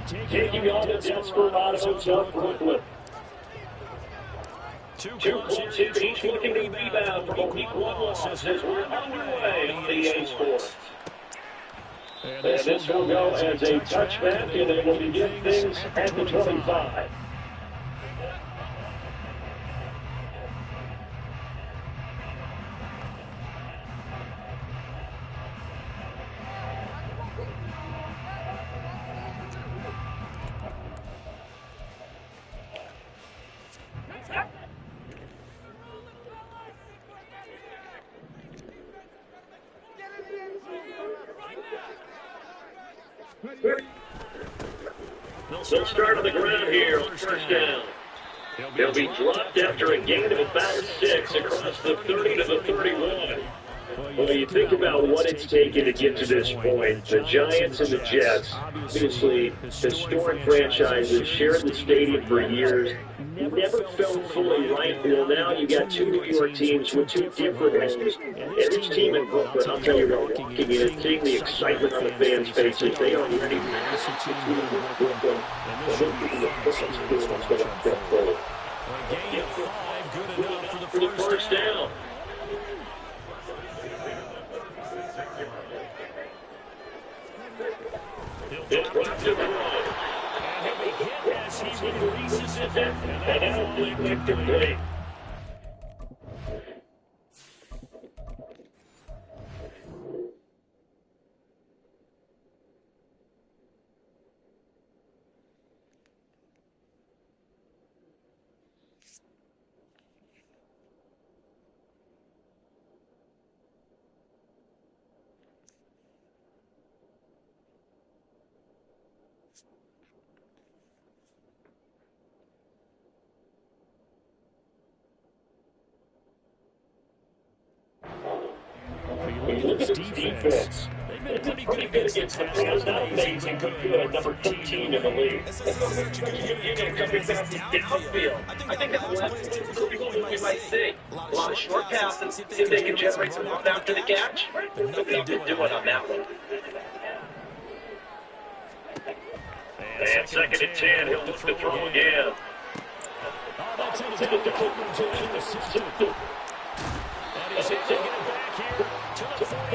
Taking on the Desperados of Brooklyn. Two clubs here, each looking to rebound from a week 1 loss as we're underway on EA Sports. And this will go as a touchback, and it will begin things at the 25. They'll start on the ground here on first down. They'll be dropped after a gain of about 6 across the 30 to the 31. Well, you think about what it's taken to get to this point. The Giants and the Jets, obviously historic franchises, shared the stadium for years, never felt fully right. Well, now you got two New York teams with two different homes. And each team in Brooklyn, I'll tell you, we're walking in and seeing the excitement on the fans' faces. They are ready. A gain of 5, good enough for the first down. He'll drop to the right. And he'll be hit as he releases it. And that'll be complete. Look at the defense. They've been pretty good against the pass. Not amazing, but good. Number 13 in the league. You're going to come in fast downfield. I think that's what we might see. A lot of short passes. See if they can generate some love after the catch. What they've been doing on that one. And 2nd and 10. He'll look to throw again.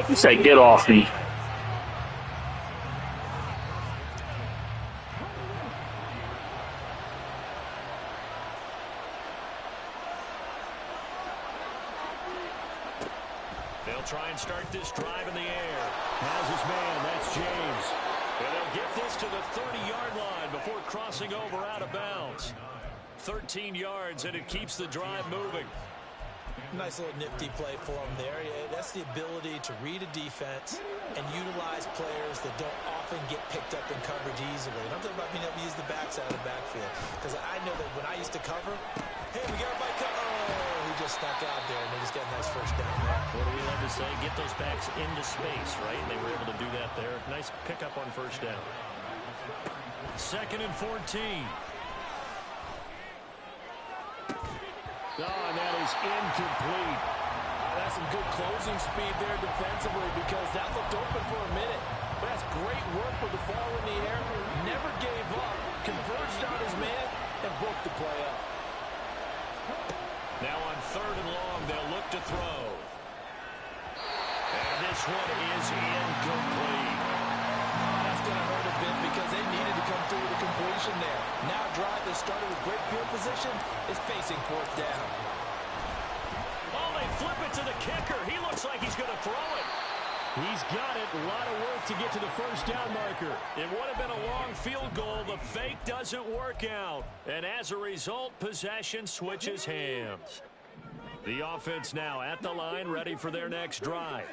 He said, "Get off me." They'll try and start this drive in the air. Has his man, that's James. And they'll get this to the 30-yard line before crossing over out of bounds. 13 yards, and it keeps the drive moving. Nice little nifty play for him there. Yeah, that's the ability to read a defense and utilize players that don't often get picked up in coverage easily. And I'm talking about being able to use the backside of the backfield. Because I know that when I used to cover, hey, we got a bike. Oh, he just snuck out there, and they just got a nice first down there. What do we love to say? Get those backs into space, right? And they were able to do that there. Nice pickup on first down. 2nd and 14. Oh, and that is incomplete. That's some good closing speed there defensively because that looked open for a minute. But that's great work with the ball in the air. Never gave up, converged on his man, and broke the play up. Now on 3rd and long, they'll look to throw. And this one is incomplete. That's going to hurt a bit because they needed to come through with a completion there. Now a drive that started with great field position is facing 4th down. Oh, they flip it to the kicker. He looks like he's going to throw it. He's got it. A lot of work to get to the first down marker. It would have been a long field goal. The fake doesn't work out. And as a result, possession switches hands. The offense now at the line, ready for their next drive.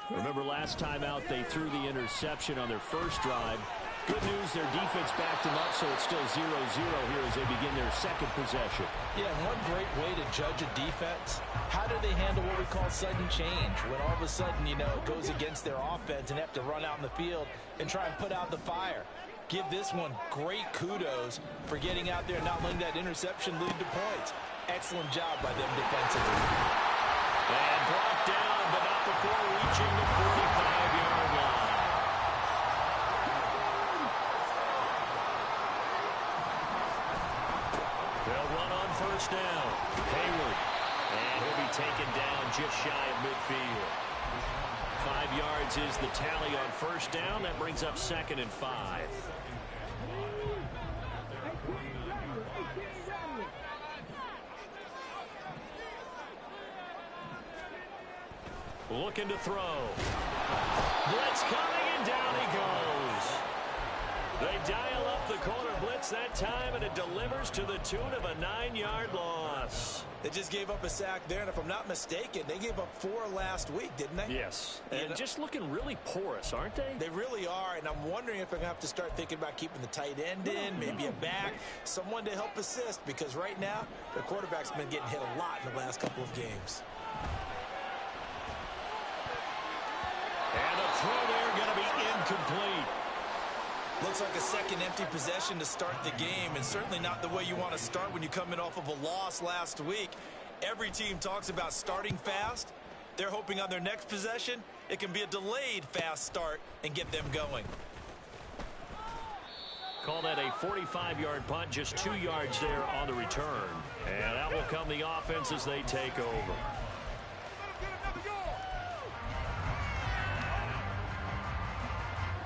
Remember last time out, they threw the interception on their first drive. Good news, their defense backed them up, so it's still 0-0 here as they begin their second possession. Yeah, one great way to judge a defense, how do they handle what we call sudden change? When all of a sudden, you know, it goes against their offense and have to run out in the field and try and put out the fire. Give this one great kudos for getting out there and not letting that interception lead to points. Excellent job by them defensively. And brought down, but not before reaching the 45-yard line. first down. Hayward. And he'll be taken down just shy of midfield. 5 yards is the tally on first down. That brings up 2nd and 5. Looking to throw. Blitz coming, and down he goes. They dial up the corner blitz that time, and it delivers to the tune of a 9-yard loss. They just gave up a sack there, and if I'm not mistaken, they gave up 4 last week, didn't they? Yes, and just looking really porous, aren't they? They really are, and I'm wondering if I'm going to have to start thinking about keeping the tight end in, maybe a back, someone to help assist, because right now, the quarterback's been getting hit a lot in the last couple of games. And the throw there going to be incomplete. Looks like a second empty possession to start the game, and certainly not the way you want to start when you come in off of a loss last week. Every team talks about starting fast. They're hoping on their next possession, it can be a delayed fast start and get them going. Call that a 45-yard punt, just 2 yards there on the return. And out will come the offense as they take over.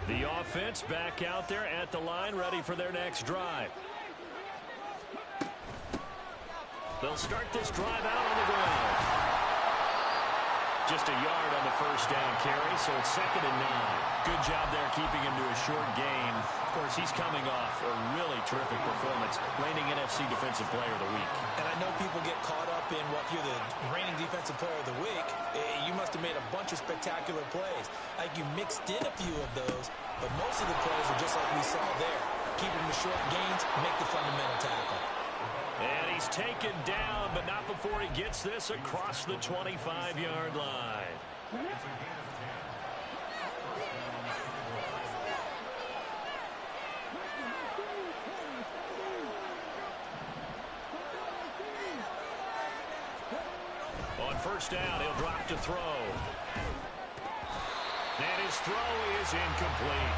The offense back out there at the line, ready for their next drive. They'll start this drive out on the ground. Just a yard on the first down carry, so it's 2nd and 9. Good job there keeping him to a short gain. Of course, he's coming off a really terrific performance, reigning NFC Defensive Player of the Week. And I know people get caught up in what you're the reigning Defensive Player of the Week. You must have made a bunch of spectacular plays. Like you mixed in a few of those, but most of the plays are just like we saw there. Keep them to short gains, make the fundamental tackle. And he's taken down, but not before he gets this across the 25-yard line. On first down, he'll drop to throw. And his throw is incomplete.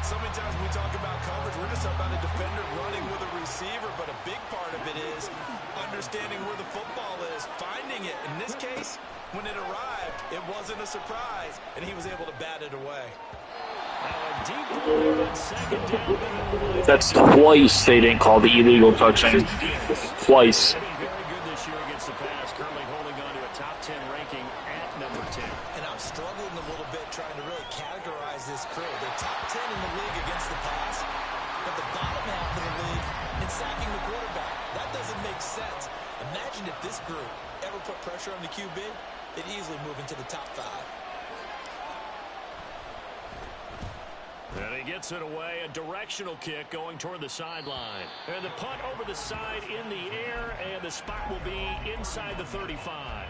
So many times when we talk about coverage, we're just talking about a defender running with a receiver, but a big part of it is understanding where the football is, finding it. In this case, when it arrived, it wasn't a surprise, and he was able to bat it away. Deep ball on 2nd down. That's twice they didn't call the illegal touching. Twice. Very good this year against the pass, currently holding on to a top 10 ranking at number 10. And I'm struggling a little bit trying to really categorize this crew. They're top 10 in the league against the pass, but the bottom half of the league in sacking the quarterback. That doesn't make sense. Imagine if this group ever put pressure on the QB, they'd easily move into the top 5. And he gets it away, a directional kick going toward the sideline. And the punt over the side in the air, and the spot will be inside the 35.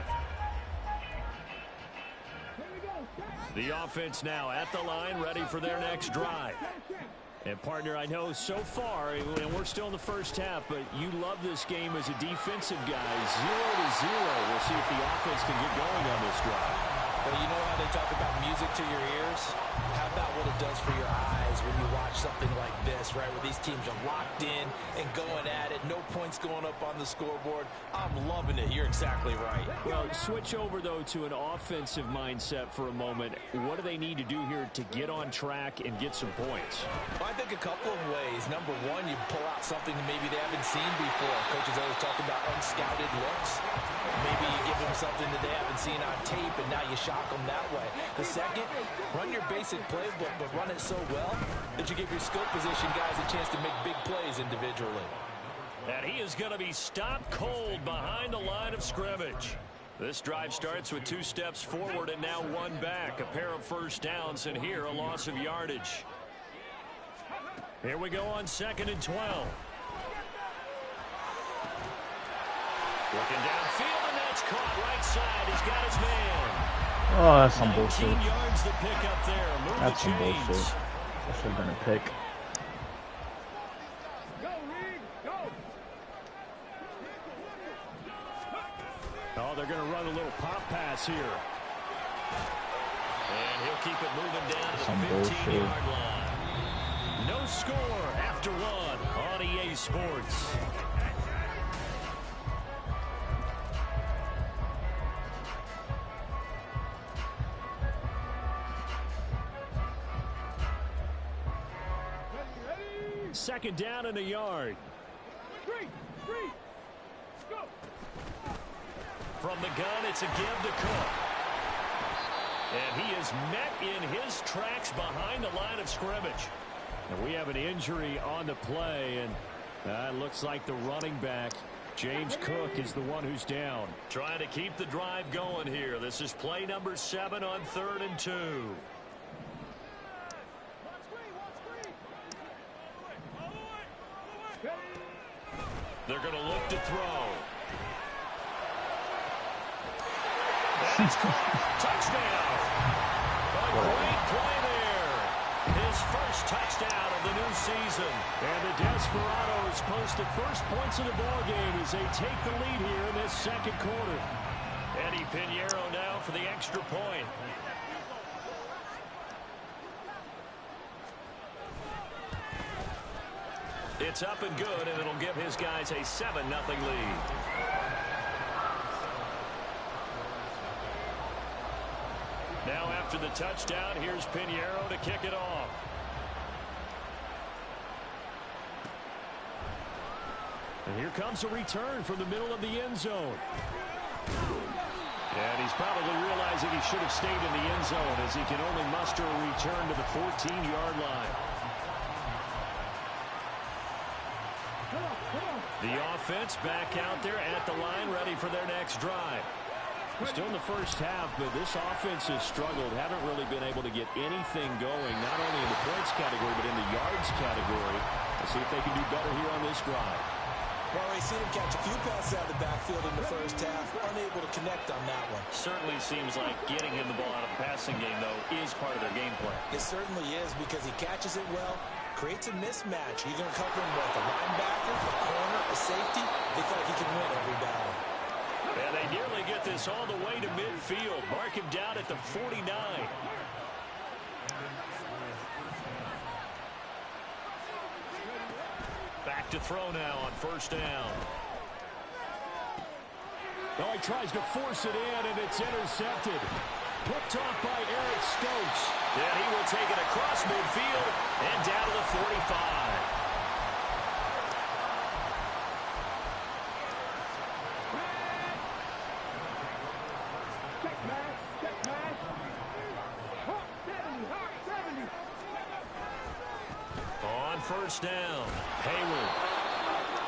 The offense now at the line, ready for their next drive. And, partner, I know so far, and we're still in the first half, but you love this game as a defensive guy. 0-0. We'll see if the offense can get going on this drive. Well, you know how they talk about music to your ears? How about what it does for your eyes when you watch something like this, right, where these teams are locked in and going at it, no points going up on the scoreboard? I'm loving it. You're exactly right. Well, switch over, though, to an offensive mindset for a moment. What do they need to do here to get on track and get some points? Well, I think a couple of ways. Number one, you pull out something that maybe they haven't seen before. Coaches always talk about unscouted looks. Maybe you give them something that they haven't seen on tape, and now you shock them that way. The second, run your basic playbook, but run it so well that you give your skill position guys a chance to make big plays individually. And he is going to be stopped cold behind the line of scrimmage. This drive starts with 2 steps forward and now 1 back. A pair of first downs, and here a loss of yardage. Here we go on 2nd and 12. Looking downfield, and that's caught right side. He's got his man. Oh, that's some bullshit. 19 yards the pick up there. Move That's the some chains. bullshit. That should have been a pick. Oh, they're going to run a little pop pass here. And he'll keep it moving down to Some the bullshit. 15-yard line. No score after 1 on EA Sports. Second down and a yard. From the gun, it's a give to Cook. And he is met in his tracks behind the line of scrimmage. And we have an injury on the play, and it looks like the running back, James Cook, is the one who's down. Trying to keep the drive going here. This is play number 7 on 3rd and 2. They're going to look to throw. That's caught. Touchdown. A great play there. His first touchdown of the new season. And the Desperados post the first points of the ball game as they take the lead here in this second quarter. Eddie Pinheiro now for the extra point. It's up and good, and it'll give his guys a 7-0 lead. Now after the touchdown, here's Pinheiro to kick it off. And here comes a return from the middle of the end zone. And he's probably realizing he should have stayed in the end zone as he can only muster a return to the 14-yard line. The offense back out there at the line, ready for their next drive. Still in the first half, but this offense has struggled. Haven't really been able to get anything going, not only in the points category, but in the yards category. Let's see if they can do better here on this drive. Well, we've seen him catch a few passes out of the backfield in the first half, unable to connect on that one. Certainly seems like getting him the ball out of the passing game, though, is part of their game plan. It certainly is, because he catches it well, creates a mismatch. You're going to cover him with a linebacker, a corner, a safety. They feel like he can win every battle. And they nearly get this all the way to midfield. Mark him down at the 49. Back to throw now on first down. Oh, he tries to force it in, and it's intercepted. Picked off by Eric Stokes. And he will take it across midfield and down to the 45. First down. Hayward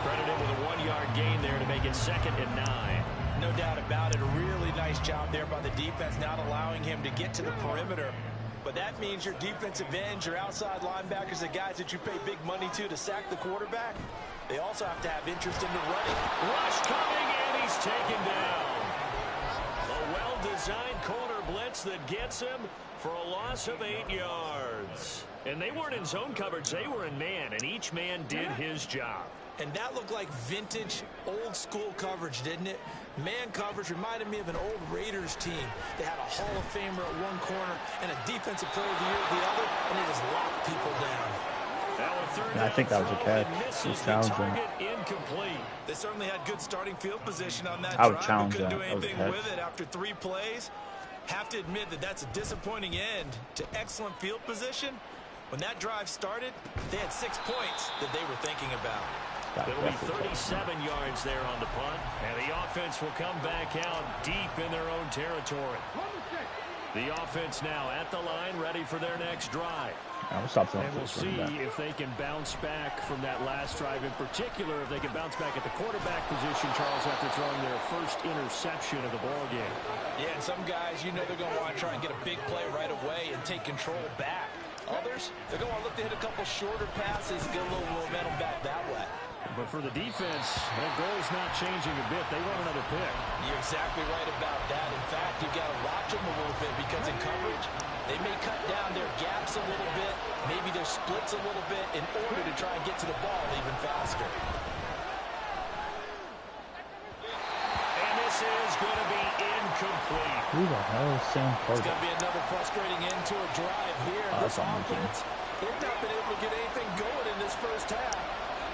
credited with a 1-yard gain there to make it 2nd and 9. No doubt about it. A really nice job there by the defense, not allowing him to get to the perimeter. But that means your defensive ends, your outside linebackers, the guys that you pay big money to sack the quarterback, they also have to have interest in the running. Rush coming, and he's taken down. A well-designed corner blitz that gets him for a loss of 8 yards. And they weren't in zone coverage, they were in man, and each man did his job. And that looked like vintage, old-school coverage, didn't it? Man coverage reminded me of an old Raiders team. They had a Hall of Famer at one corner and a Defensive Player of the Year at the other, and they just locked people down. Yeah, I think that was a catch. He's challenging. Incomplete. They certainly had good starting field position on that I would drive. challenge Couldn't that. do anything with it after 3 plays. Have to admit that that's a disappointing end to excellent field position. When that drive started, they had 6 points that they were thinking about. It'll be 37 yards there on the punt, and the offense will come back out deep in their own territory. The offense now at the line, ready for their next drive. And we'll see if they can bounce back from that last drive. In particular, if they can bounce back at the quarterback position, Charles, after throwing their first interception of the ball game. Yeah, and some guys, you know they're going to want to try and get a big play right away and take control back. Others, they're going to want to look to hit a couple shorter passes, get a little momentum back that way. But for the defense, their goal's not changing a bit. They want another pick. You're exactly right about that. In fact, you've got to watch them a little bit because in coverage, they may cut down their gaps a little bit, maybe their splits a little bit in order to try and get to the ball even faster. And this is going to be incomplete. Who the hell is Sam Carter? It's going to be another frustrating end to a drive here. This offense, they've not been able to get anything going in this first half.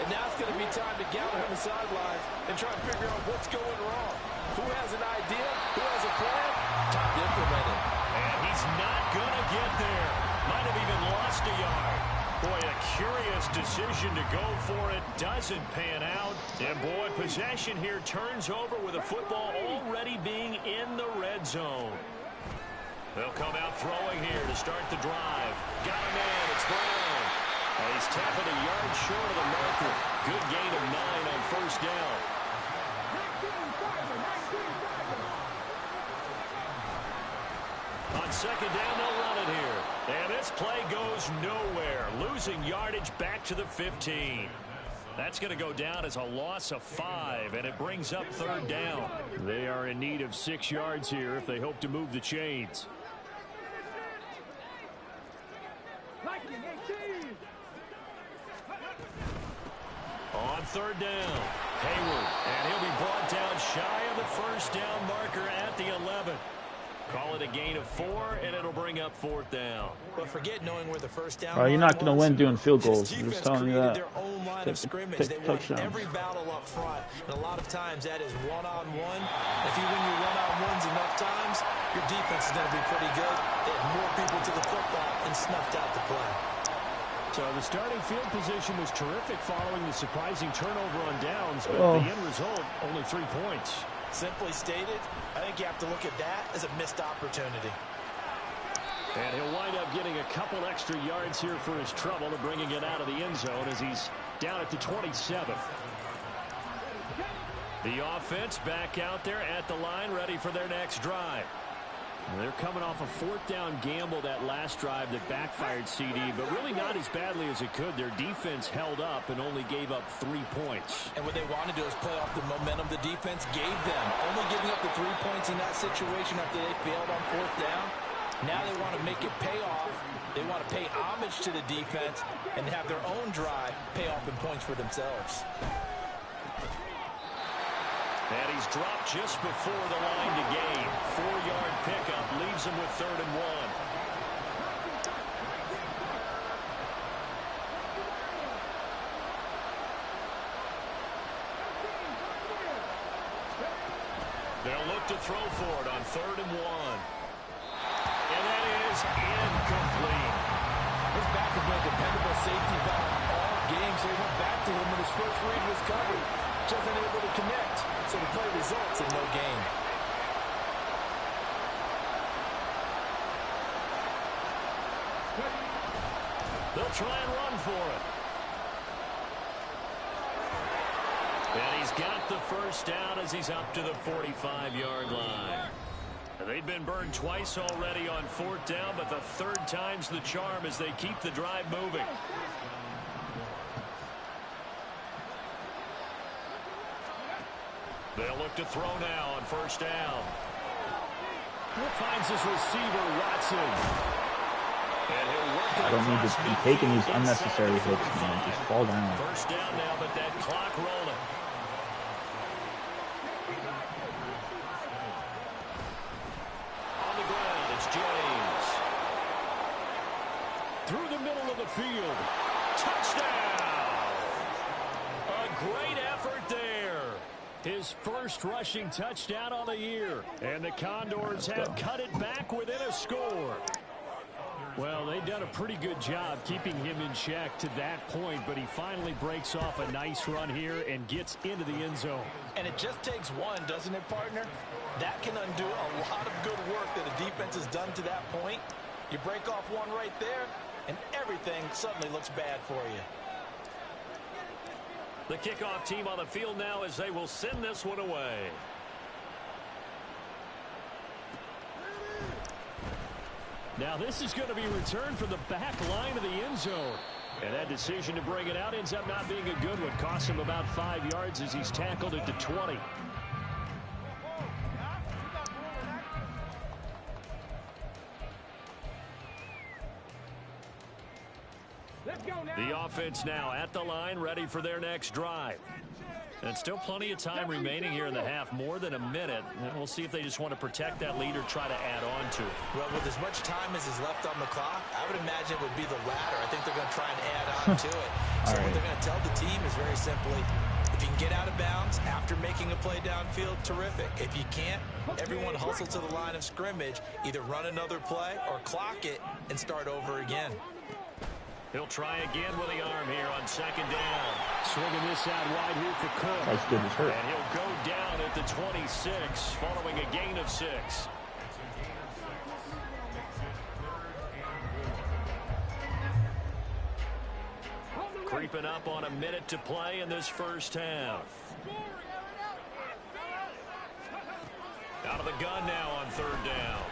And now it's going to be time to gather on the sidelines and try and figure out what's going wrong. Who has an idea? Who has a plan? Time to implement it. And he's not going to get there. Might have even lost a yard. Boy, a curious decision to go for it. Doesn't pan out. And, boy, possession here turns over with a football already being in the red zone. They'll come out throwing here to start the drive. Got him in. It's Brown. And he's tackled a yard short of the marker. Good gain of 9 on first down. On second down, they'll run it here. And this play goes nowhere. Losing yardage back to the 15. That's going to go down as a loss of 5, and it brings up third down. They are in need of 6 yards here if they hope to move the chains. On third down, Hayward, and he'll be brought down shy of the first down marker at the 11. Call it a gain of 4, and it'll bring up fourth down. But forget knowing where the first down. You're not going to win doing field goals. I'm just telling you that. Their own line of scrimmage. They won every battle up front, and a lot of times that is one-on-one. If you win your one-on-ones enough times, your defense is going to be pretty good. They had more people to the football and snuffed out the play. So the starting field position was terrific following the surprising turnover on downs, but the end result, only 3 points. Simply stated, I think you have to look at that as a missed opportunity. And he'll wind up getting a couple extra yards here for his trouble and bringing it out of the end zone as he's down at the 27. The offense back out there at the line, ready for their next drive. They're coming off a fourth down gamble that last drive that backfired CD, but really not as badly as it could. Their defense held up and only gave up 3 points. And what they want to do is play off the momentum the defense gave them. Only giving up the 3 points in that situation after they failed on fourth down. Now they want to make it pay off. They want to pay homage to the defense and have their own drive pay off in points for themselves. And he's dropped just before the line to gain. 4-yard pickup leaves him with 3rd and 1. They'll look to throw for it on 3rd and 1. And that is incomplete. His back has been a dependable safety valve all game, so he went back to him when his first read was covered. Just unable to connect, so the play results in no gain. They'll try and run for it. And he's got the first down as he's up to the 45-yard line. They've been burned twice already on fourth down, but the 3rd time's the charm as they keep the drive moving. They'll look to throw now on first down. Finds his receiver, Watson. And he'll work I don't need to be taking these unnecessary hits, man. Just fall down. First down now, but that clock rolling. On the ground, it's James. Through the middle of the field. Touchdown! A great effort there. His first rushing touchdown on the year. And the Condors have cut it back within a score. Well, they've done a pretty good job keeping him in check to that point, but he finally breaks off a nice run here and gets into the end zone. And it just takes one, doesn't it, partner? That can undo a lot of good work that a defense has done to that point. You break off one right there, and everything suddenly looks bad for you. The kickoff team on the field now as they will send this one away. Now this is going to be returned from the back line of the end zone. And that decision to bring it out ends up not being a good one. Costs him about 5 yards as he's tackled at the 20. The offense now at the line, ready for their next drive. And still plenty of time remaining here in the half, more than a minute. And we'll see if they just want to protect that lead or try to add on to it. Well, with as much time as is left on the clock, I would imagine it would be the latter. I think they're going to try and add on to it. So what they're going to tell the team is very simply, if you can get out of bounds after making a play downfield, terrific. If you can't, everyone hustle to the line of scrimmage, either run another play or clock it and start over again. He'll try again with the arm here on second down. Swinging this out wide here for Cook. That's good as hurt. And he'll go down at the 26 following a gain of 6. Creeping up on a minute to play in this first half. Out of the gun now on third down.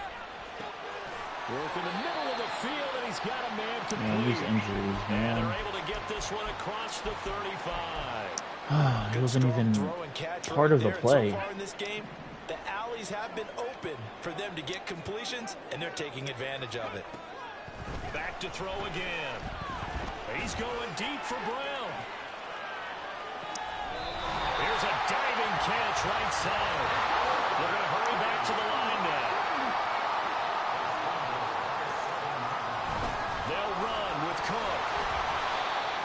Work in the middle of the field, and he's got a man complete. Man, these injuries, man. And they're able to get this one across the 35. It wasn't even part of the play. So far in this game, the alleys have been open for them to get completions, and they're taking advantage of it. Back to throw again. He's going deep for Brown. Here's a diving catch right side. They're going to hurry back to the line now. They'll run with Cook.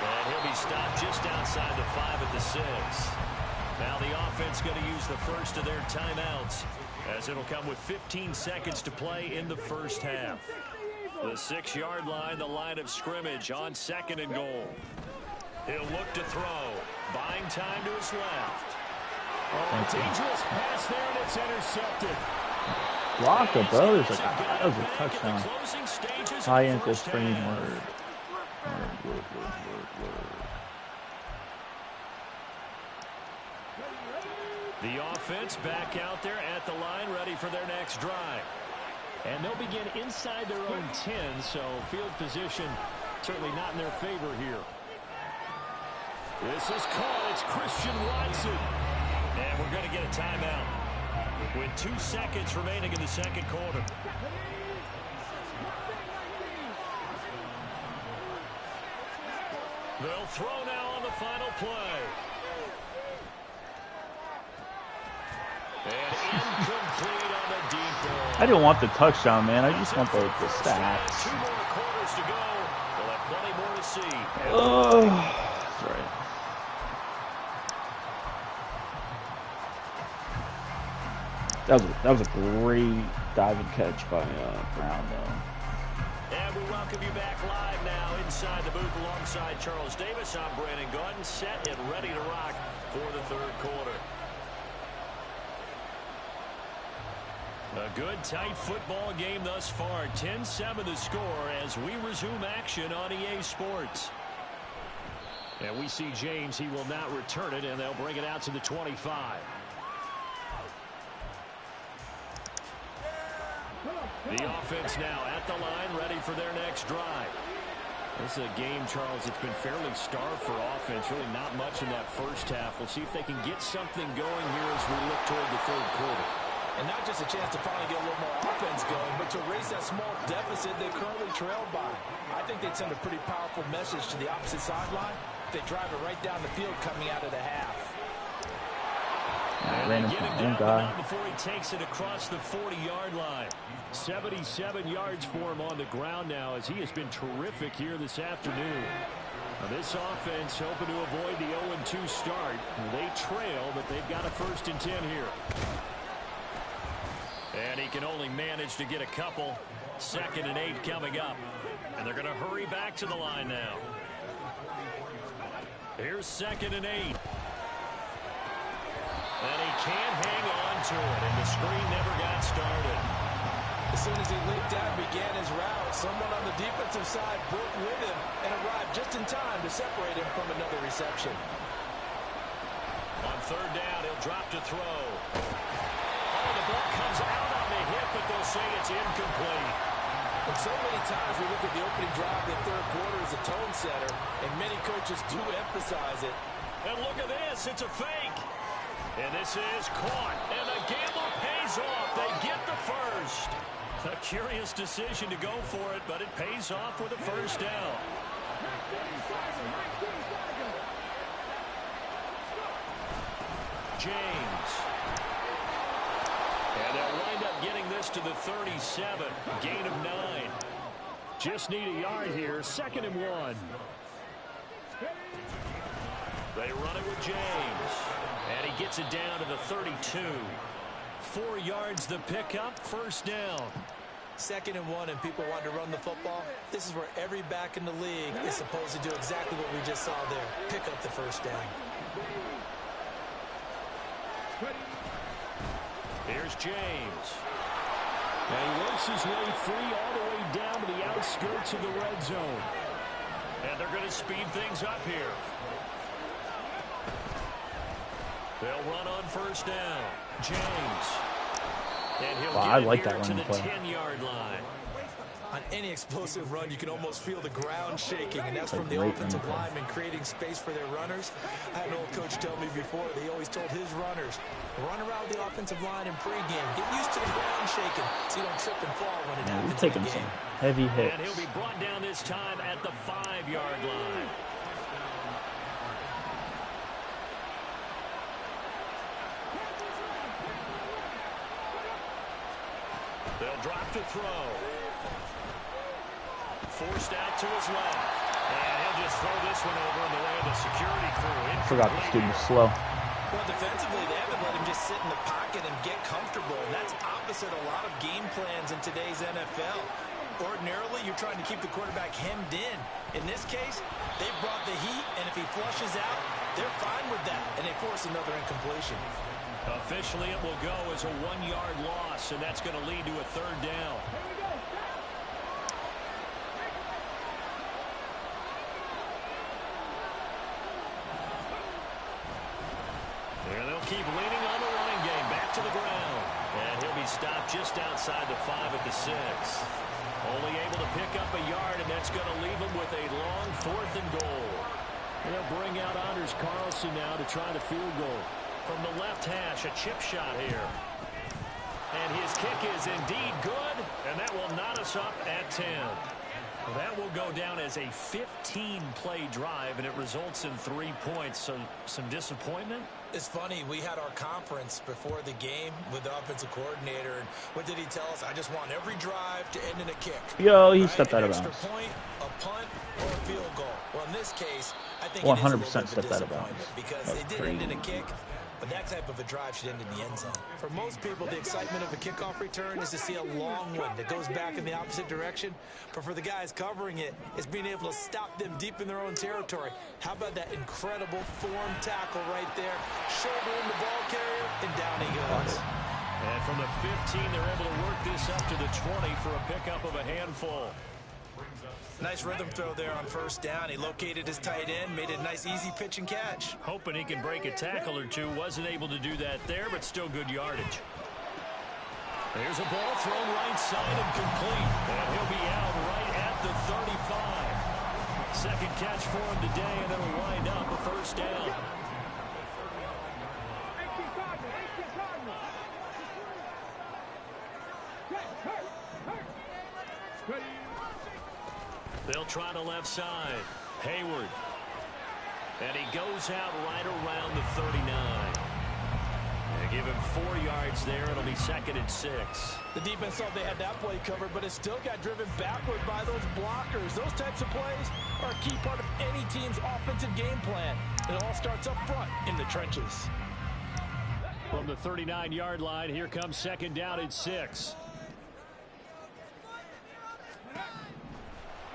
And he'll be stopped just outside the 5 at the 6. Now the offense going to use the first of their timeouts, as it'll come with 15 seconds to play in the first half. The 6-yard line, the line of scrimmage on second and goal. He'll look to throw. Buying time to his left. Oh, dangerous pass there, and it's intercepted. Block it, bro. That was a touchdown. High ankle sprain word. The offense back out there at the line, ready for their next drive. And they'll begin inside their own 10, so field position certainly not in their favor here. This is caught. It's Christian Watson. And we're going to get a timeout with 2 seconds remaining in the second quarter. They'll throw now on the final play. And incomplete on the deep ball. I didn't want the touchdown, man. I just want the stats. 2 more quarters to go. We'll have plenty more to see. That's right. That was a great diving catch by Brown, though. And we welcome you back live now inside the booth alongside Charles Davis. I'm Brandon Gordon, set and ready to rock for the third quarter. A good, tight football game thus far. 10-7 the score as we resume action on EA Sports. And we see James. He will not return it, and they'll bring it out to the 25. The offense now at the line, ready for their next drive. This is a game, Charles, it's been fairly starved for offense. Really not much in that first half. We'll see if they can get something going here as we look toward the third quarter. And not just a chance to finally get a little more offense going, but to erase that small deficit they currently trailed by. I think they'd send a pretty powerful message to the opposite sideline if they drive it right down the field coming out of the half. I ran into my own guy. Before he takes it across the 40-yard line. 77 yards for him on the ground now, as he has been terrific here this afternoon. Now this offense hoping to avoid the 0-2 start. They trail, but they've got a 1st and 10 here. And he can only manage to get a couple. 2nd and 8 coming up. And they're going to hurry back to the line now. Here's 2nd and 8. And he can't hang on to it, and the screen never got started. As soon as he leaped out and began his route, someone on the defensive side broke with him and arrived just in time to separate him from another reception. On 3rd down, he'll drop to throw. Oh, the ball comes out on the hip, but they'll say it's incomplete. And so many times we look at the opening drive of the third quarter as a tone setter, and many coaches do emphasize it. And look at this, it's a fake. And this is caught, and the gamble pays off. They get the first. A curious decision to go for it, but it pays off with a 1st down. James. And they'll wind up getting this to the 37. Gain of 9. Just need a yard here. 2nd and 1. They run it with James. And he gets it down to the 32. 4 yards the pickup, 1st down. 2nd and 1 and people want to run the football. This is where every back in the league is supposed to do exactly what we just saw there. Pick up the first down. Here's James. And he works his way free all the way down to the outskirts of the red zone. And they're going to speed things up here. They'll run on first down. James. And he'll get I like that to running the play. 10-yard line. On any explosive run, you can almost feel the ground shaking, and that's from the offensive linemen creating space for their runners. I had an old coach tell me before, they always told his runners, run around the offensive line in pregame. Get used to the ground shaking so you don't trip and fall when it happens Taking in the some game. heavy hits. And he'll be brought down this time at the 5-yard line. They'll drop to throw. Forced out to his left. And he'll just throw this one over in the way of the security crew. Forgot this dude was slow. Well, defensively, they haven't let him just sit in the pocket and get comfortable. And that's opposite a lot of game plans in today's NFL. Ordinarily, you're trying to keep the quarterback hemmed in. In this case, they brought the heat, and if he flushes out, they're fine with that. And they force another incompletion. Officially, it will go as a 1-yard loss, and that's going to lead to a 3rd down. And they'll keep leaning on the running game back to the ground. And he'll be stopped just outside the 5 at the 6. Only able to pick up a yard, and that's going to leave him with a long 4th and goal. They'll bring out Anders Carlson now to try the field goal. From the left hash, a chip shot here. And his kick is indeed good, and that will knot us up at 10. Well, that will go down as a 15-play drive, and it results in 3 points. So some disappointment? It's funny, we had our conference before the game with the offensive coordinator, and what did he tell us? I just want every drive to end in a kick. Yo, he stepped out of bounds. An extra point, a punt, or a field goal. Well, in this case, I think 100% stepped out of bounds. Because it did end in a kick, but that type of a drive should end in the end zone. For most people, the excitement of a kickoff return is to see a long one that goes back in the opposite direction. But for the guys covering it, it's being able to stop them deep in their own territory. How about that incredible form tackle right there? Shouldering the ball carrier, and down he goes. And from the 15, they're able to work this up to the 20 for a pickup of a handful. Nice rhythm throw there on first down. He located his tight end, made it a nice easy pitch and catch. Hoping he can break a tackle or two. Wasn't able to do that there, but still good yardage. There's a ball thrown right side and complete. And he'll be out right at the 35. Second catch for him today, and it'll wind up a first down. They'll try the left side. Hayward. And he goes out right around the 39. They give him 4 yards there. It'll be 2nd and 6. The defense thought they had that play covered, but it still got driven backward by those blockers. Those types of plays are a key part of any team's offensive game plan. It all starts up front in the trenches. From the 39-yard line, here comes 2nd down and 6.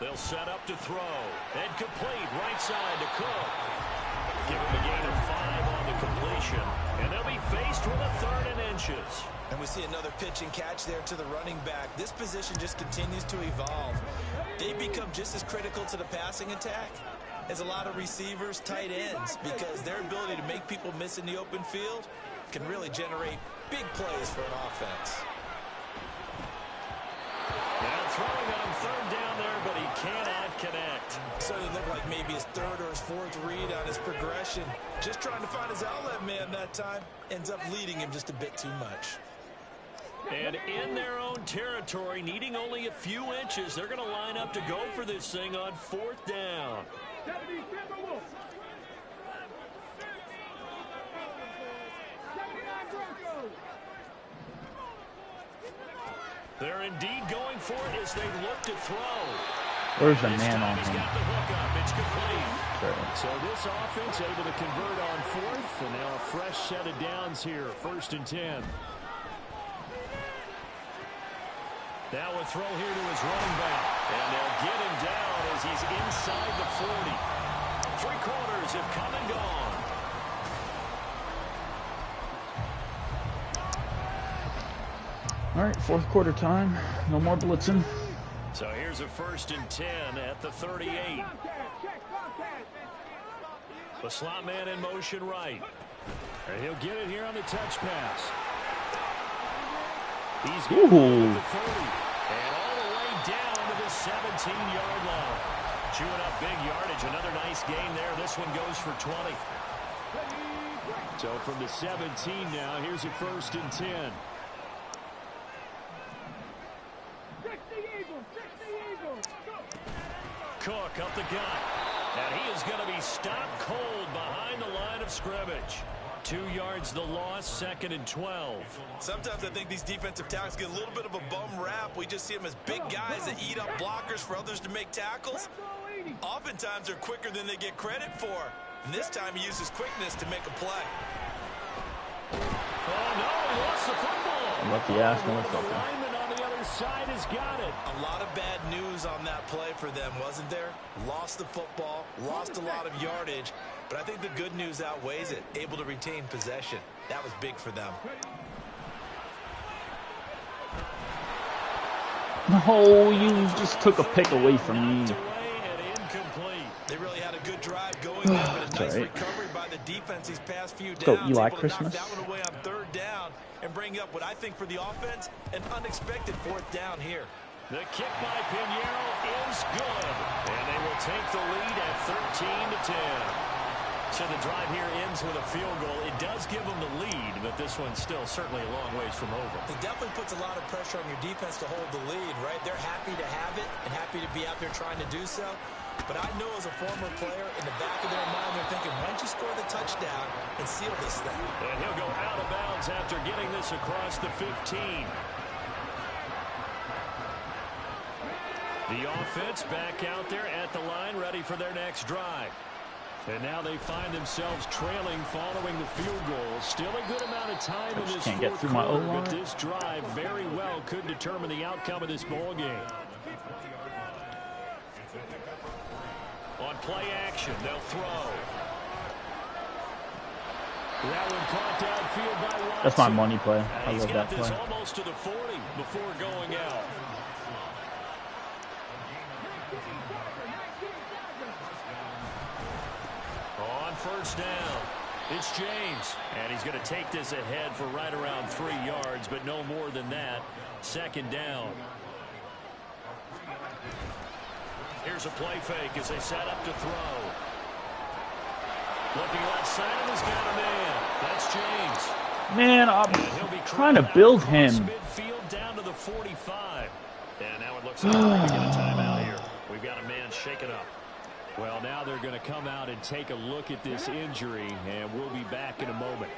They'll set up to throw. And complete right side to Cook. Give him a gain of 5 on the completion. And they'll be faced with a 3rd and inches. And we see another pitch and catch there to the running back. This position just continues to evolve. They become just as critical to the passing attack as a lot of receivers, tight ends, because their ability to make people miss in the open field can really generate big plays for an offense. Now throwing on 3rd down there, but he cannot connect. Certainly looked like maybe his 3rd or his 4th read on his progression. Just trying to find his outlet man that time. Ends up leading him just a bit too much. And in their own territory, needing only a few inches, they're going to line up to go for this thing on 4th down. They're indeed going for it as they look to throw. Where's the man on He's him? got the hook up. It's complete. Sure. So this offense able to convert on 4th, and now a fresh set of downs here, 1st and 10. Now a throw here to his running back. And they'll get him down as he's inside the 40. 3 quarters have come and gone. All right, 4th quarter time. No more blitzing. So here's a 1st and 10 at the 38. The slot man in motion right. And he'll get it here on the touch pass. He's going to the 40. And all the way down to the 17-yard line. Chewing up big yardage. Another nice gain there. This one goes for 20. So from the 17 now, here's a 1st and 10. Cook up the gut. And he is going to be stopped cold behind the line of scrimmage. 2 yards the loss, 2nd and 12. Sometimes I think these defensive tackles get a little bit of a bum rap. We just see them as big guys that eat up blockers for others to make tackles. Oftentimes they're quicker than they get credit for. And this time he uses quickness to make a play. Oh no, he lost the football. Lucky ass, no The lineman on the other side has got it. A lot of bad news on that play for them, wasn't there? Lost the football, lost a lot of yardage, but I think the good news outweighs it. Able to retain possession. That was big for them. No, you just took a pick away from me. They really had a good drive going there, but a nice recovery by the defense these past few downs. Go, Eli able to Christmas. knock that one away on 3rd down and bring up what I think for the offense, an unexpected 4th down here. The kick by Pinheiro is good, and they will take the lead at 13-10. So the drive here ends with a field goal. It does give them the lead, but this one's still certainly a long ways from over. It definitely puts a lot of pressure on your defense to hold the lead, right? They're happy to have it and happy to be out there trying to do so. But I know as a former player, in the back of their mind, they're thinking, why don't you score the touchdown and seal this thing? And he'll go out of bounds after getting this across the 15. The offense back out there at the line, ready for their next drive. And now they find themselves trailing following the field goal. Still a good amount of time in this can't get fourth through my quarter, O-line. but this drive very well could determine the outcome of this ball game. On play action, they'll throw. That one caught downfield by Watson. That's my money play. I He's love got that this play. almost to the 40 before going out. On 1st down, it's James. And he's going to take this ahead for right around 3 yards, but no more than that. 2nd down. Here's a play fake as they set up to throw. Looking left side, and he's got a man. That's James. Man, I'm trying to build him. Midfield down to the 45. And now it looks like we're going to get a timeout here. We've got a man shaken up. Well, now they're going to come out and take a look at this injury, and we'll be back in a moment.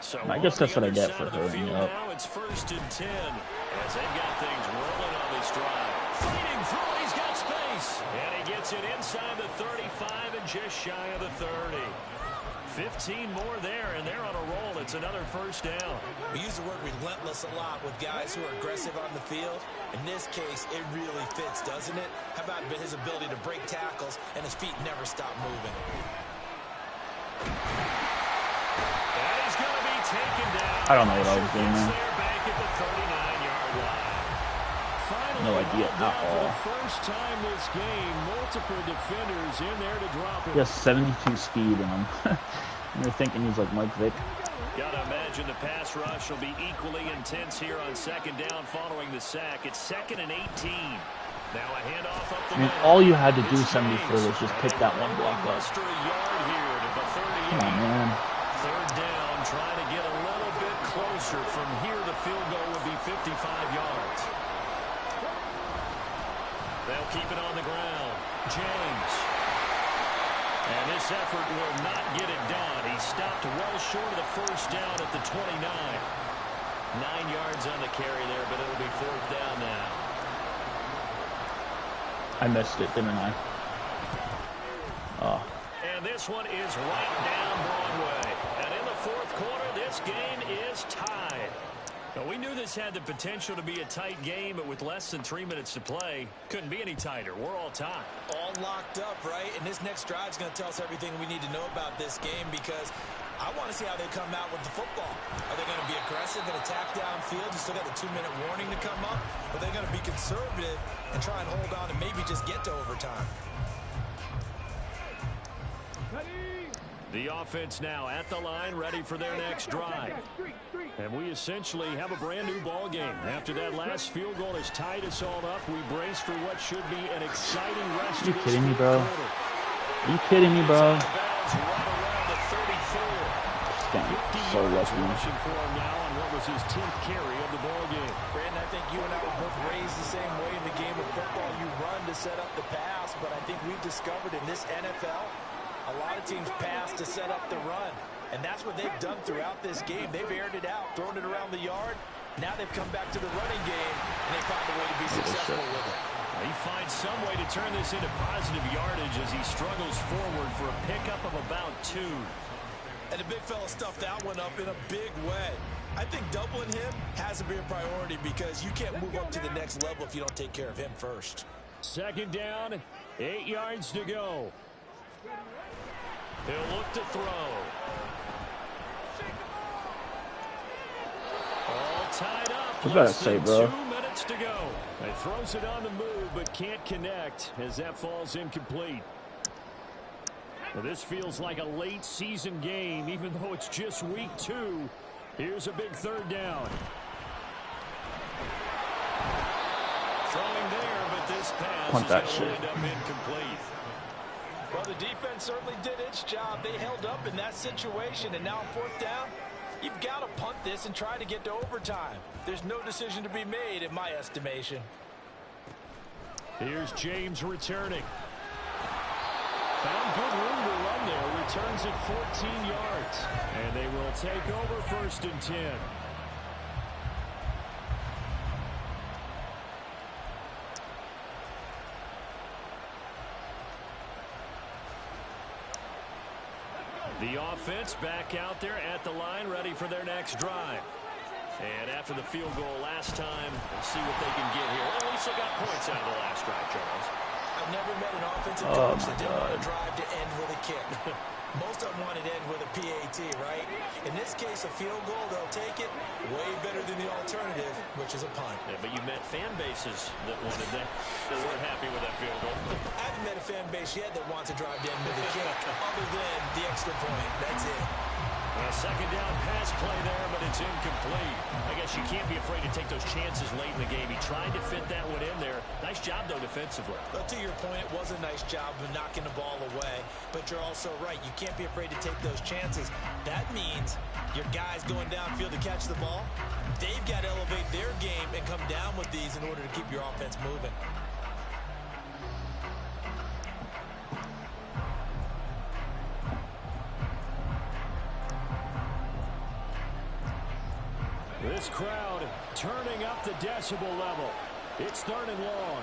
So I guess that's what I get for hurrying up. now it's 1st and 10 as they've got things rolling on this drive. Fighting through, he's got space. And he gets it inside the 35 and just shy of the 30. 15 more there, and they're on a roll. It's another 1st down. We use the word relentless a lot with guys who are aggressive on the field. In this case, it really fits, doesn't it? How about his ability to break tackles and his feet never stop moving? And he's going to be taken down. I don't know what I was doing there. Back at the 39-yard line. No idea at For all. the first time this game, multiple defenders in there to drop it. He has 72 speed in him. And you're thinking he's like Mike Vick. Gotta imagine the pass rush will be equally intense here on 2nd down following the sack. It's 2nd and 18. Now a handoff up the I mean, middle. all you had to do 74 was just pick that one block up. Muster a yard here to the 38. Come on, man. 3rd down, trying to get a little bit closer. From here, the field goal would be 55 yards. They'll keep it on the ground. James. And this effort will not get it done. He stopped well short of the 1st down at the 29. 9 yards on the carry there, but it'll be 4th down now. I missed it, didn't I? Oh. And this one is right down Broadway. And in the 4th quarter, this game is tied. But we knew this had the potential to be a tight game, but with less than 3 minutes to play, couldn't be any tighter. We're all tied. All locked up, right? And this next drive is going to tell us everything we need to know about this game, because I want to see how they come out with the football. Are they going to be aggressive and attack downfield? You still got the 2-minute warning to come up. Or are they going to be conservative and try and hold on and maybe just get to overtime? The offense now at the line, ready for their next drive. And we essentially have a brand new ball game. After that last field goal has tied us all up, we brace for what should be an exciting rest of this kidding me, bro? quarter. Are you kidding me, bro? So lucky. For him now on what was his 10th carry of the ball game. Brandon, I think you and I were both raised the same way in the game of football. You run to set up the pass, but I think we've discovered in this NFL, a lot of teams pass to set up the run. And that's what they've done throughout this game. They've aired it out, thrown it around the yard. Now they've come back to the running game, and they found a way to be successful with it. He finds some way to turn this into positive yardage as he struggles forward for a pickup of about 2. And the big fella stuffed that one up in a big way. I think doubling him has to be a priority, because you can't move up to the next level if you don't take care of him first. Second down, 8 yards to go. He'll look to throw. All tied up. What did I say, bro? 2 minutes to go. He throws it on the move, but can't connect as that falls incomplete. Well, this feels like a late season game, even though it's just week 2. Here's a big third down. Throwing there, but this pass Punt is that going to shit. end up incomplete. Well, the defense certainly did its job. They held up in that situation, and now on fourth down, you've got to punt this and try to get to overtime. There's no decision to be made, in my estimation. Here's James returning. Found good room to run there. Returns it 14 yards. And they will take over 1st and 10. The offense back out there at the line, ready for their next drive. And after the field goal last time, we'll see what they can get here. Well, at least they got points out of the last drive, Charles. I've never met an offensive coach that didn't want to drive to end with a kick. Most of them wanted to end with a PAT, right? In this case, a field goal, they'll take it. Way better than the alternative, which is a punt. Yeah, but you met fan bases that wanted that, that weren't happy with that field goal. I haven't met a fan base yet that wants to drive to end with a kick, other than the extra point. That's it. A second down pass play there, but it's incomplete. I guess you can't be afraid to take those chances late in the game. He tried to fit that one in there. Nice job, though, defensively. But to your point, it was a nice job of knocking the ball away. But you're also right. You can't be afraid to take those chances. That means your guys going downfield to catch the ball, they've got to elevate their game and come down with these in order to keep your offense moving. This crowd turning up the decibel level. It's 3rd and long.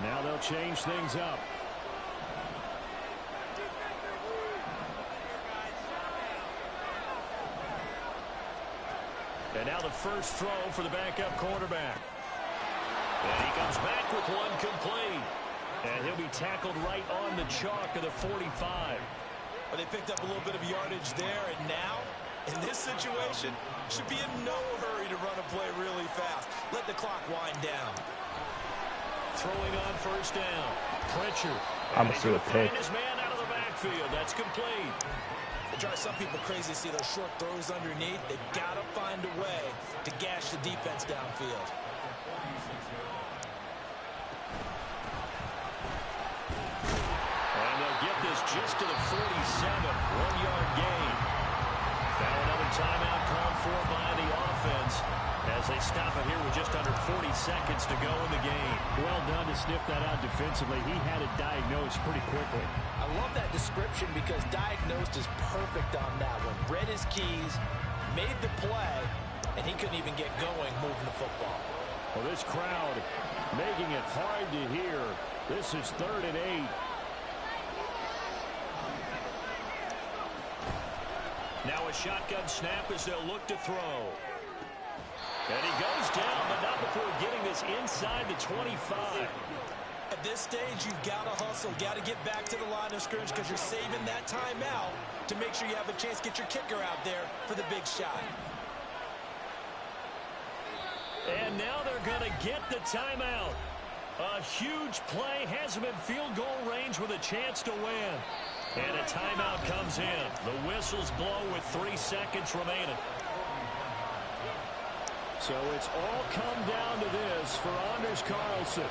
Now they'll change things up. And now the first throw for the backup quarterback. And he comes back with one complete. And he'll be tackled right on the chalk of the 45. Well, they picked up a little bit of yardage there, and now, in this situation, should be in no hurry to run a play really fast. Let the clock wind down. Throwing on first down. Pritchard. I'm going to see a pick. His man out of the backfield. That's complete. It drives some people crazy to see those short throws underneath. They've got to find a way to gash the defense downfield. And they'll get this just to the 47. 1-yard gain. Now another timeout called for by the offense as they stop it here with just under 40 seconds to go in the game. Well done to sniff that out defensively. He had it diagnosed pretty quickly. I love that description because diagnosed is perfect on that one. Read his keys, made the play, and he couldn't even get going moving the football. Well, this crowd making it hard to hear. This is 3rd and 8. Now a shotgun snap as they'll look to throw. And he goes down, but not before getting this inside the 25. At this stage, you've got to hustle, got to get back to the line of scrimmage because you're saving that timeout to make sure you have a chance to get your kicker out there for the big shot. And now they're going to get the timeout. A huge play has him in field goal range with a chance to win. And a timeout comes in. The whistles blow with 3 seconds remaining. So it's all come down to this for Anders Carlson.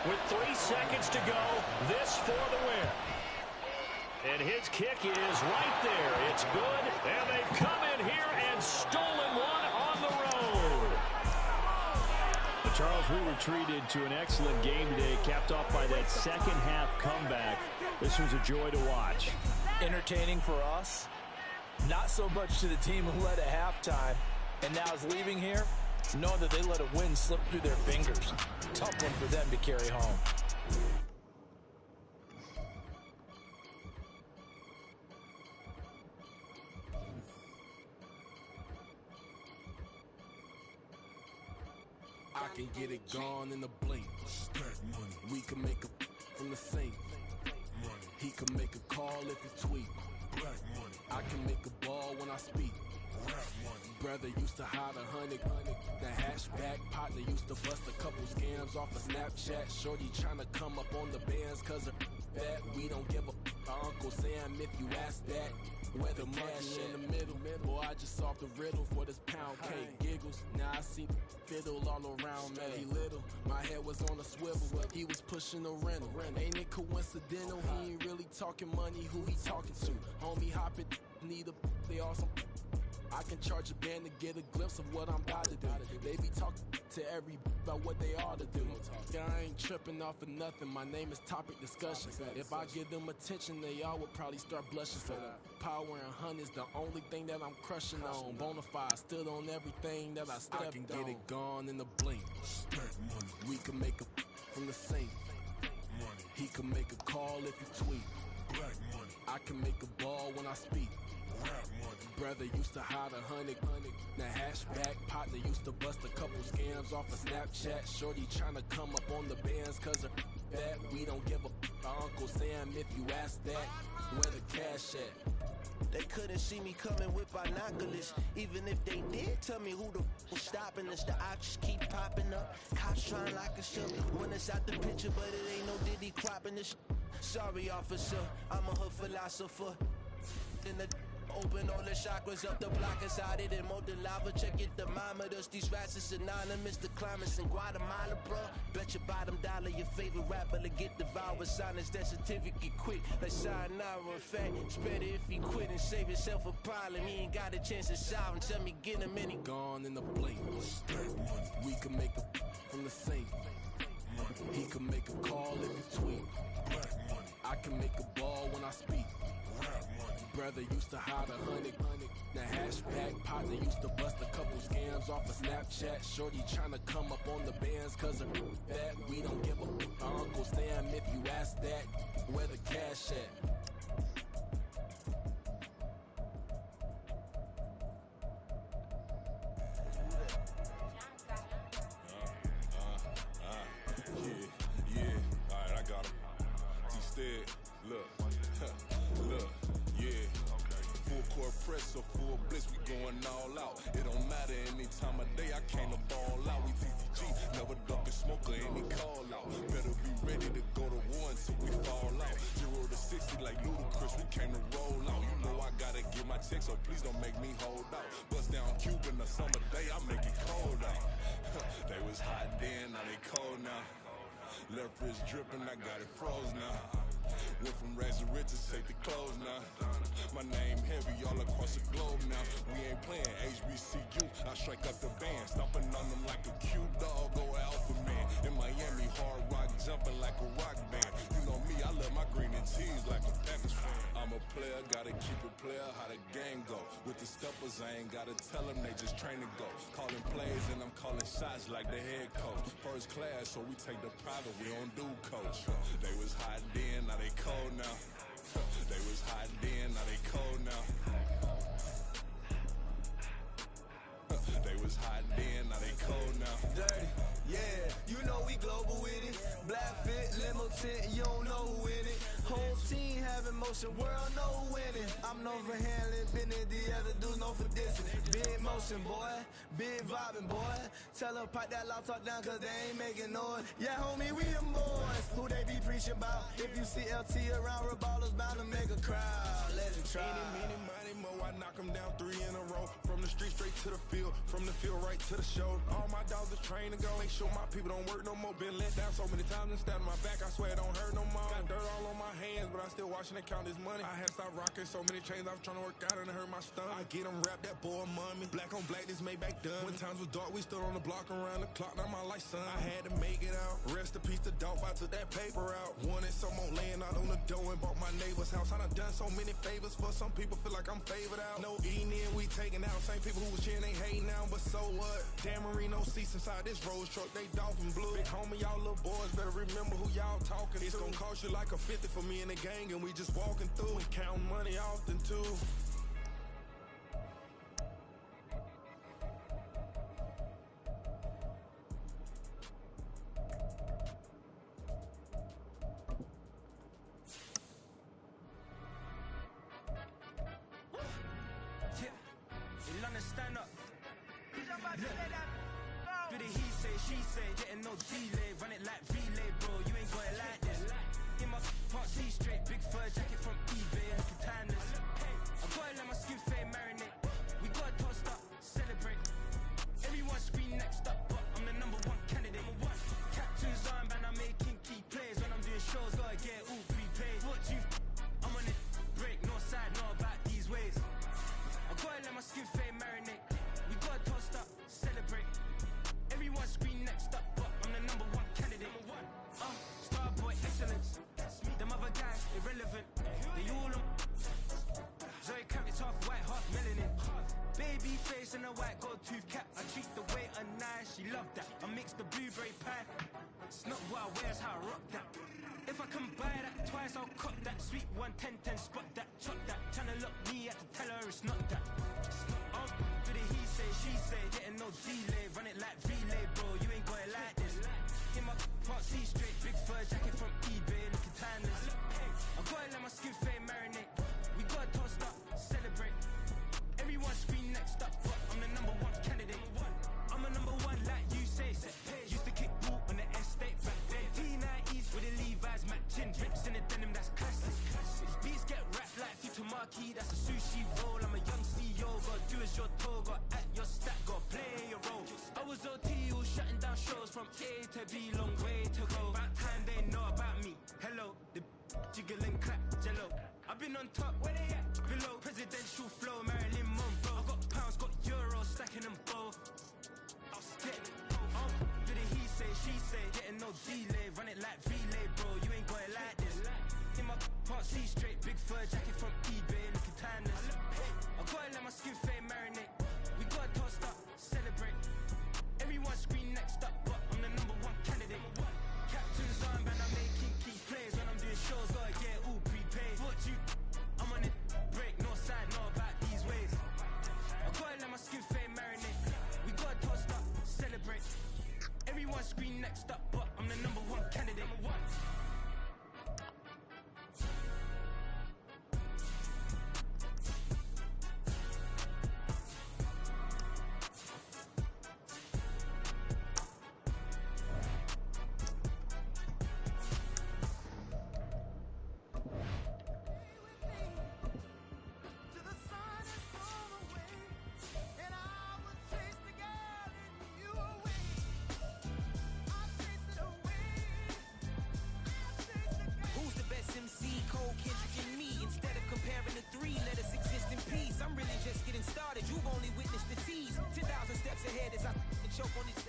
With 3 seconds to go, this for the win. And his kick is right there. It's good. And they've come in here and stolen one on the road. Charles, we were treated to an excellent game today, capped off by that second half comeback. This was a joy to watch. Entertaining for us, not so much to the team who led at halftime, and now is leaving here, knowing that they let a win slip through their fingers. Tough one for them to carry home. I can get it gone in a blink. We can make a from the sink. He can make a call if he tweet. I can make a ball when I speak. Brother used to hide 100. The hatchback partner used to bust a couple scams off of Snapchat. Shorty tryna come up on the bands cause of that. We don't give a Uncle Sam if you ask that. Where the cash in the middle. Boy, I just solved the riddle for this pound cake. Giggles, now I see fiddle all around me. He little, my head was on a swivel. He was pushing a rental. Ain't it coincidental? He ain't really talking money. Who he talking to? Homie hopping, need a, they awesome. I can charge a band to get a glimpse of what I'm about to do. They be talking to every about what they ought to do. Yeah, I ain't tripping off of nothing. My name is topic discussion. If I give them attention, they all would probably start blushing. So power and hunt is the only thing that I'm crushing on. Bonafide, stood on everything that I stepped on. I can get it gone in a blink. We can make a from the sink. He can make a call if you tweet. I can make a ball when I speak. Brother used to hide 100. The hatchback partner used to bust a couple scams off of Snapchat. Shorty tryna come up on the bands cause of that. We don't give a Uncle Sam if you ask that. Where the cash at? They couldn't see me coming with binoculars. Even if they did, tell me who the was stopping us. The options keep popping up. Cops trying like a show. When it's out the picture, but it ain't no Diddy cropping this. Sorry, officer, I'm a hood philosopher. In the open all the chakras up the block inside it and molten lava. Check it, thermometers. These rats is synonymous. The climates in Guatemala, bro. Bet your bottom dollar your favorite rapper to get devoured. Sign his death certificate quick. Like sayonara. In fact, it's better if he quit and save himself a problem. He ain't got a chance to solve him. Tell me get him any gone in the blink. We can make a from the sink. He can make a call if you tweet. I can make a ball when I speak. Brother used to hide 100. The hatchback partner used to bust a couple scams off of Snapchat. Shorty tryna come up on the bands cause of that. We don't give a Uncle Sam if you ask that. Where the cash at? Press or full bliss, we going all out. It don't matter any time of day, I came to ball out. We TCG, never duck a smoker, any call out. Better be ready to go to war until we fall out. 0 to 60 like Ludacris, we came to roll out. You know I gotta get my check, so please don't make me hold out. Bust down Cuban a summer day, I make it cold out. They was hot then, now they cold now. Left wrist dripping, I got it froze now. Went from rags to riches, take the clothes now. My name heavy all across the globe now. We ain't playing HBCU, I strike up the band. Stomping on them like a cute dog or alpha man. In Miami, hard rock jumping like a rock band. You know me, I love my green and tees like a Packers fan. I'm a player, gotta keep it player, how the game go. With the steppers, I ain't gotta tell them, they just train to go. Calling plays and I'm calling shots like the head coach. First class, so we take the private, we don't do coach. They was hot then, now they cold now. They was hot then, now they cold now. They was hot then, now they cold. innocent, you don't know who in it. Whole team having motion, world no winning. I'm known for handling business, the other dudes known for dissing. Big motion, boy, big vibing, boy. Tell her pipe that loud talk down, cause they ain't making noise. Yeah, homie, we them boys. Who they be preaching about? If you see LT around, Reballers bound to make a crowd. Let it try. Eeny, meeny, mo, I knock them down 3 in a row. From the street straight to the field, from the field right to the show. All my dogs are trained to go. Make sure my people don't work no more. Been let down so many times and stabbed my back. I swear it don't hurt no more. Got dirt all on my hands, but I still watching and count this money. I had stopped rocking so many chains. I was trying to work out and it hurt my stomach. I get them wrapped, that boy mommy. Black on black, this Maybach done. When times was dark, we stood on the block around the clock. Now my life, son. I had to make it out. Rest in peace to Dolph. I took that paper out. Wanted some more laying out on the dough and bought my neighbor's house. I done done so many favors for some people. Feel like I'm favored out. No eating in, we taking out. Same people who was cheering, they hating now, but so what? Dan Marino seats inside this Rolls truck, they dolphin blue. Big homie, y'all little boys better remember who y'all talking to. It's gonna cost you like a 50 for me and the gang, and we just walking through and counting money often too. Stand up. Do the he say, she say, getting no delay. Run it like relay, bro. You ain't got it like this. In my part C straight, big fur jacket from eBay, looking timeless. I gotta let my skin fade marinate. We gotta toast up, celebrate. Everyone scream next up, but I'm the #1 candidate. Captain's armband, I'm making key plays. When I'm doing shows, gotta get all prepaid. What you? I'm on it, break, no side, no about these ways. I gotta let my skin fade marinate. We gotta toast up, celebrate. Everyone scream next up, but I'm the #1 candidate. Starboy excellence. Them other guys irrelevant. They all on. Zoe Kravitz half white, half melanin. Baby face and a white gold tooth cap. I treat the waiter nice, she love that. I mix the blueberry pie. It's not what I wear, it's how I rock that. If I can buy that twice, I'll cop that. Sweet 110, spot that, chop that. Tryna look me, I have to tell her it's not that. Do the he say, she say, getting no delay. Run it like relay, bro, you ain't got it like this. In my part C straight, big fur jacket from eBay, looking timeless. I gotta let my skin fade marinate. We gotta toast up, celebrate. Everyone scream next up, but I'm the #1 candidate. I'm a #1 like you say. Used to kick ball on the estate back then. T90s with the Levi's matching. Drips in the denim, that's classic. These beats get wrapped like Futamaki, that's a sushi roll. I'm a young CEO, gotta do as you're told. Got at your stack, gotta play your role. I was OT, all shutting down shows from A to B, long way to go. About time they know about me. Hello, the jiggle and clap, jello. I've been on top, where they at? Below, presidential flow, Marilyn Monroe. I got pounds, got euros, stacking them both. I'll stick. Do the he say, she say, getting no delay. Run it like relay, bro, you ain't got it like this. In my part C straight, big fur jacket from eBay, looking timeless. I gotta let my skin fade marinate. We gotta toast up, celebrate. Everyone scream next up, but I'm the #1 candidate. Captain's armband, I'm making key plays. When I'm doing shows, gotta get all prepaid. What you? I'm on it, break, no side, no about these ways. I gotta let my skin fade marinate. We gotta toast up, celebrate. Everyone scream next up, but I'm the #1 candidate. Started, you've only witnessed the tease. 10,000 steps ahead as I choke on these.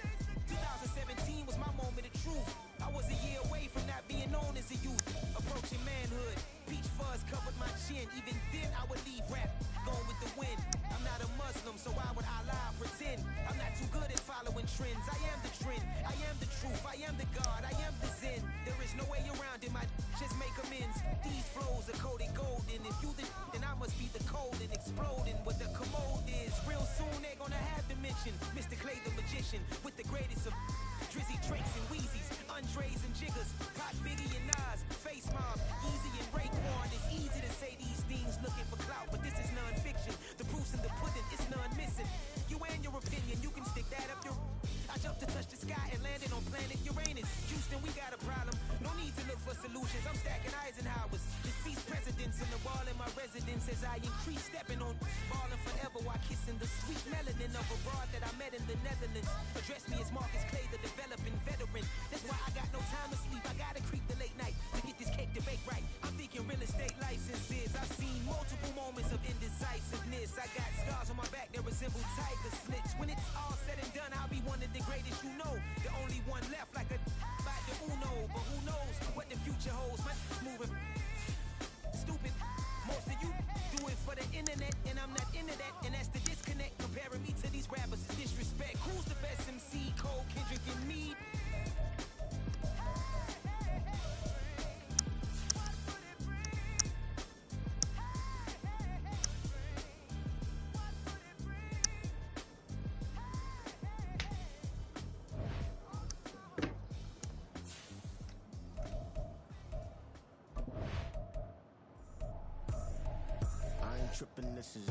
2017 was my moment of truth. I was a year away from not being known as a youth. Approaching manhood, peach fuzz covered my chin. Even then I would leave rap, going with the wind. I'm not a Muslim, so why would Allah pretend? I'm not too good at following trends. I am the trend, I am the truth, I am the God, I am the Zen. There is no way around it, my just make amends. These flows are coated golden. If you the then I must be the cold and exploding what the commode is. Real soon they're gonna have to mention Mr. Clay the magician with the greatest of Drizzy, Drakes, and Wheezies, Andres and Jiggers, Pop, Biggie, and Nas. Yes, I got scars on my back that resemble tiger slits. When it's all said and done, I'll be one of the greatest you know. The only one left like a by the Uno. But who knows what the future holds? My moving stupid. Most of you do it for the internet, and I'm not into that. And that's the disconnect. Comparing me to these rappers is disrespect. Who's the best MC? Cole, Kendrick, and me? Trippin', this is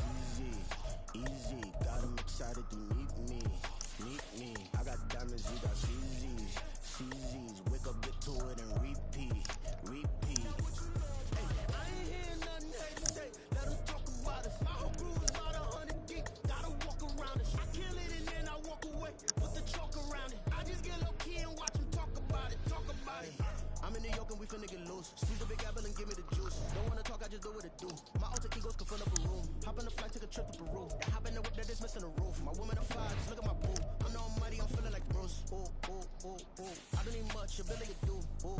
easy. Got them excited to meet me. I got diamonds, you got CZs. Wake up, get to it, and repeat. Hey, I ain't hear nothing hate to say. Let them talk about us. My whole crew is about 100 deep. Gotta walk around it. I kill it and then I walk away with the chalk around it. I just get low key and watch them talk about it. I'm in New York and we finna get loose. Squeeze the big apple and give me the juice. Don't wanna talk, I just do what it do. My alter egos can fill up a room. Hop on the flight, take a trip to Peru. I hop in the whip that is missing a roof. My woman a five, just look at my boo. I know I'm mighty, I'm feeling like Bruce. Ooh. I don't need much, ability to do. Ooh.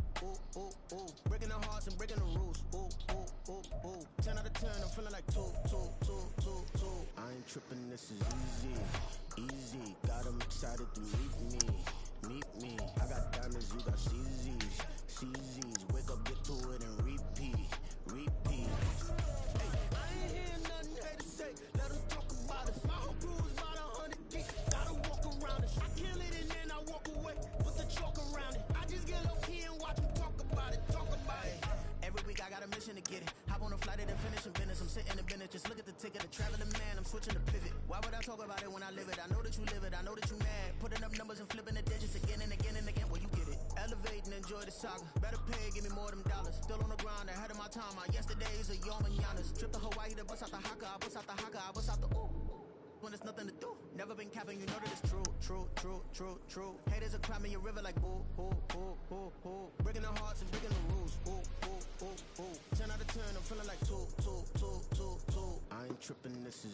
Breaking the hearts and breaking the rules. Ooh. 10 out of 10, I'm feeling like two. I ain't tripping, this is easy. Got them excited to meet me. I got diamonds, you got CZs. Wake up, get to it, and repeat. Hey, I ain't hear nothing hate to say. Let them talk about us. My whole crew is about 100 deep. Gotta walk around it. I kill it and then I walk away with the chalk around it. I just get low key and watch them talk about it. Every week I got a mission to get it. Hop on a flight and finish in business. I'm sitting in business, just look at the ticket. A traveling man, I'm switching to pivot. Why would I talk about it when I live it? I know that you live it, I know that you mad. Putting up numbers and flipping the digits again and again. Well, you get it. Elevate and enjoy the saga. Better pay, give me more of them dollars. Still on the grind, ahead of my time. My yesterdays are your mananas. Trip to Hawaii to bust out the haka. I bust out the ooh. When there's nothing to do. Never been capping, you know that it's true. Haters are climbing your river like boo. Breaking the hearts and breaking the rules. Ooh. 10 out of 10, I'm feeling like two. I ain't tripping, this is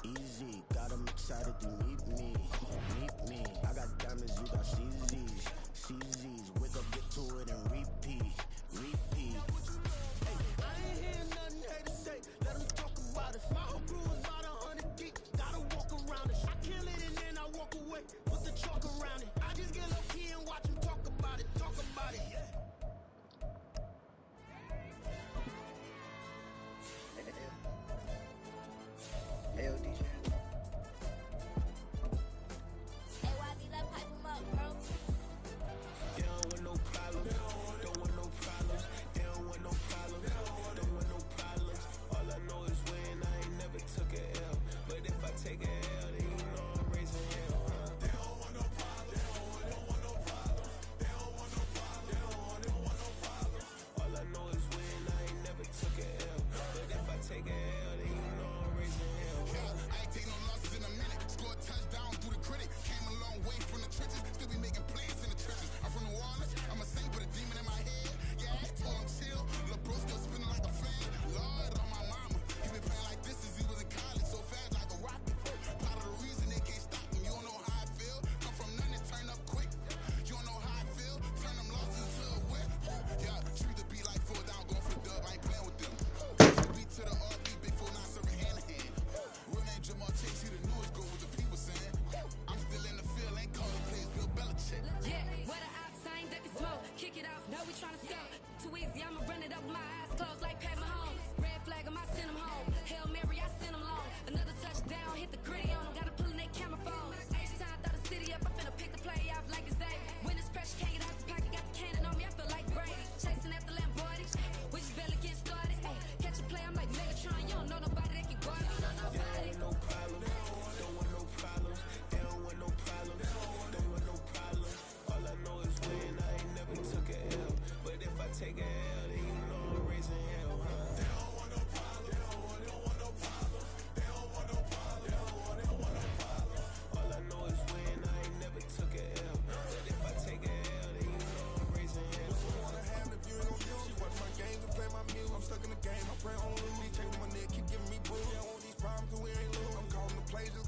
easy. Got them excited to meet me. I got diamonds, you got CZs. Wake up, get to it, and repeat. Hey, I ain't hear nothing hate to say. Let them talk about us. My whole crew is about 100 deep. Gotta walk around it. I kill it and then I walk away with the chalk around it. I just get low key and watch them talk about it. Hey, DJ.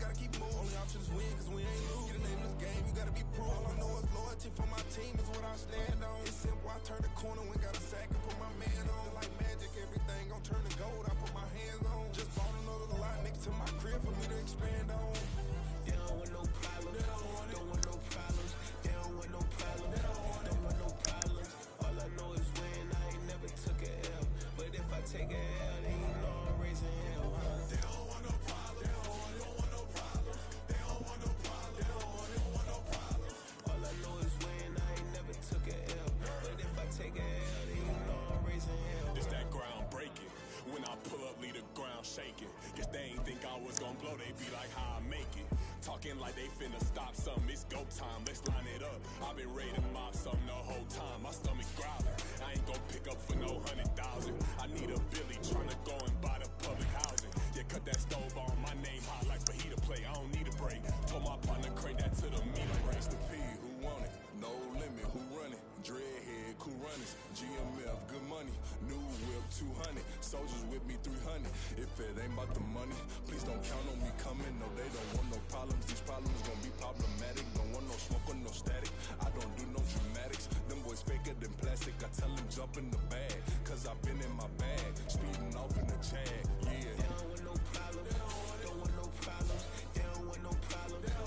gotta keep moving. Only option is win, cause we ain't lose. Get a name in this game, you gotta be proof. All I know is loyalty for my team is what I stand on. It's simple, I turn the corner when got a sack and put my man on. Like magic, everything gon' turn to gold, I put my hands on. Just bought another lot next to my crib for me to expand on. They don't want no problems, don't want no problems. They don't want no problems, don't want no problems. All I know is win, I ain't never took a L. But if I take a L, then you know I'm raising hell. They don't want no problems, they don't want no problems. They don't want no problems, they don't want no problems. All I know is win, I ain't never took a L. But if I take a L, then you know I'm raising hell. It's that ground breaking. When I pull up, leave the ground shaking. Guess they ain't think I was gonna blow, they be like, how I make it. Talking like they finna stop something, it's go time, let's line it up. I've been ready to mop something the whole time, my stomach growling. I ain't gon' pick up for no 100,000. I need a Billy tryna go and buy the public housing. Yeah, cut that stove on, my name hot like fajita play, I don't need a break. Told my partner, crank that to the meter. Race the P, who want it? No limit, who run it? Dreadhead, cool runners. GMF, good money. New whip, 200. Soldiers with me, 300. If it ain't about the money,